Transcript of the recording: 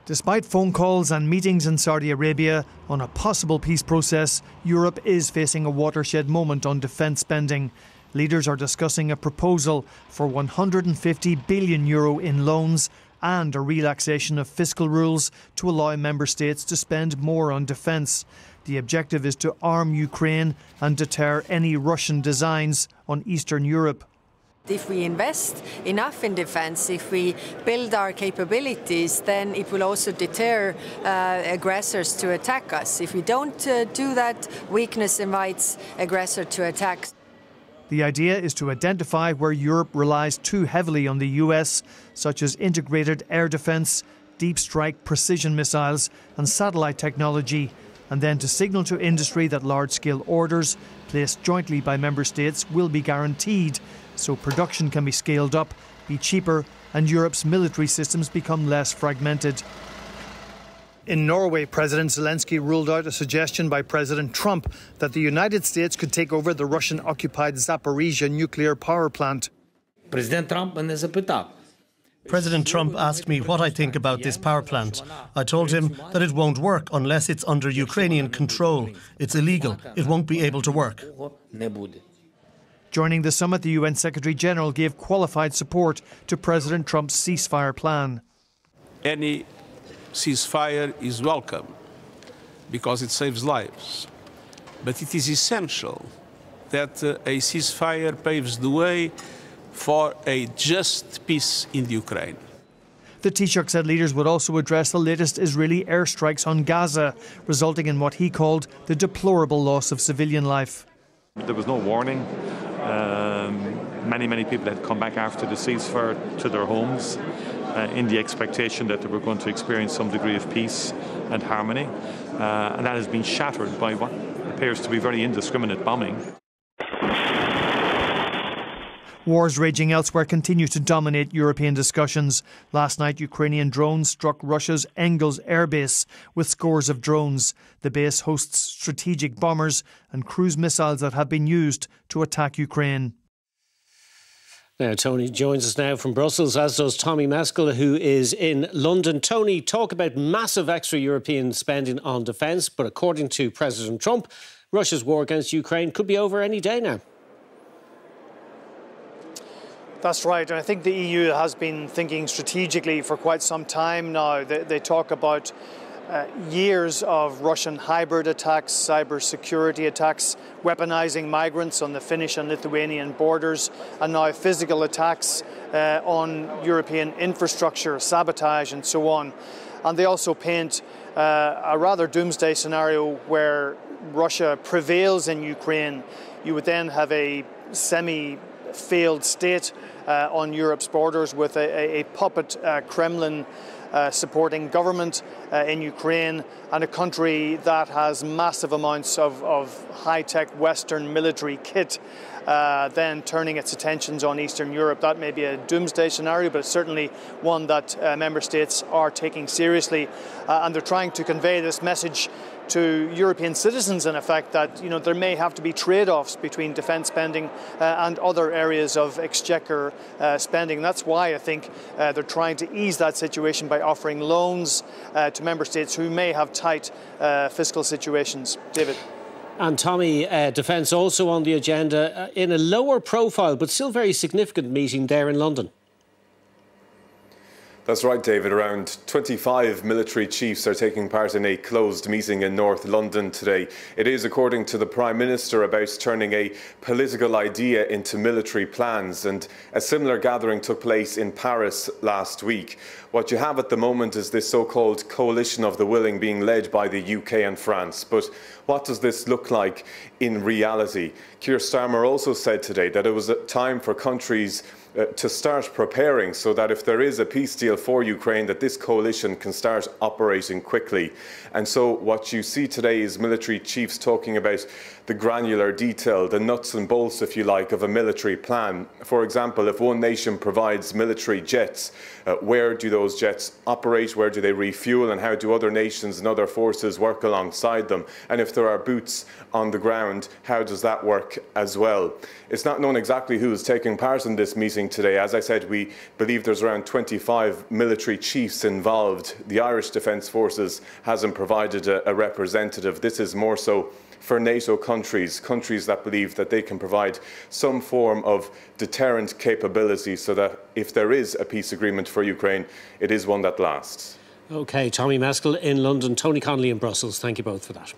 Despite phone calls and meetings in Saudi Arabia on a possible peace process, Europe is facing a watershed moment on defence spending. Leaders are discussing a proposal for €150 billion in loans and a relaxation of fiscal rules to allow member states to spend more on defence. The objective is to arm Ukraine and deter any Russian designs on Eastern Europe. If we invest enough in defence, if we build our capabilities, then it will also deter aggressors to attack us. If we don't do that, weakness invites aggressor to attack. The idea is to identify where Europe relies too heavily on the US, such as integrated air defence, deep strike precision missiles and satellite technology, and then to signal to industry that large-scale orders placed jointly by member states will be guaranteed, so production can be scaled up, be cheaper, and Europe's military systems become less fragmented. In Norway, President Zelensky ruled out a suggestion by President Trump that the United States could take over the Russian-occupied Zaporizhzhia nuclear power plant. President Trump asked me what I think about this power plant. I told him that it won't work unless it's under Ukrainian control. It's illegal. It won't be able to work. Joining the summit, the UN Secretary-General gave qualified support to President Trump's ceasefire plan. Any ceasefire is welcome because it saves lives. But it is essential that a ceasefire paves the way for a just peace in Ukraine. The Taoiseach said leaders would also address the latest Israeli airstrikes on Gaza, resulting in what he called the deplorable loss of civilian life. There was no warning. Many people had come back after the ceasefire to their homes in the expectation that they were going to experience some degree of peace and harmony. And that has been shattered by what appears to be very indiscriminate bombing. Wars raging elsewhere continue to dominate European discussions. Last night, Ukrainian drones struck Russia's Engels airbase with scores of drones. The base hosts strategic bombers and cruise missiles that have been used to attack Ukraine. Now, Tony joins us now from Brussels, as does Tommy Maskell, who is in London. Tony, talk about massive extra European spending on defence, but according to President Trump, Russia's war against Ukraine could be over any day now. That's right, and I think the EU has been thinking strategically for quite some time now. They talk about years of Russian hybrid attacks, cyber security attacks, weaponising migrants on the Finnish and Lithuanian borders, and now physical attacks on European infrastructure, sabotage and so on. And they also paint a rather doomsday scenario where Russia prevails in Ukraine. You would then have a semi-failed state on Europe's borders with a puppet Kremlin supporting government in Ukraine, and a country that has massive amounts of high-tech Western military kit then turning its attentions on Eastern Europe. That may be a doomsday scenario, but it's certainly one that member states are taking seriously, and they're trying to convey this message to European citizens, in effect, that there may have to be trade-offs between defence spending and other areas of exchequer spending. That's why I think they're trying to ease that situation by offering loans to member states who may have tight fiscal situations. David. And Tommy, defence also on the agenda in a lower profile but still very significant meeting there in London. That's right, David. Around 25 military chiefs are taking part in a closed meeting in North London today. It is, according to the Prime Minister, about turning a political idea into military plans, and a similar gathering took place in Paris last week. What you have at the moment is this so-called coalition of the willing being led by the UK and France. But what does this look like in reality? Keir Starmer also said today that it was a time for countries to start preparing so that if there is a peace deal for Ukraine, that this coalition can start operating quickly. And so what you see today is military chiefs talking about the granular detail, the nuts and bolts, if you like, of a military plan. For example, if one nation provides military jets, where do those jets operate, where do they refuel, and how do other nations and other forces work alongside them? And if there are boots on the ground, how does that work as well? It's not known exactly who is taking part in this meeting meeting today. As I said, we believe there's around 25 military chiefs involved. The Irish Defence Forces hasn't provided a representative. This is more so for NATO countries that believe that they can provide some form of deterrent capability so that if there is a peace agreement for Ukraine, it is one that lasts. OK, Tommy Maskell in London, Tony Connolly in Brussels. Thank you both for that.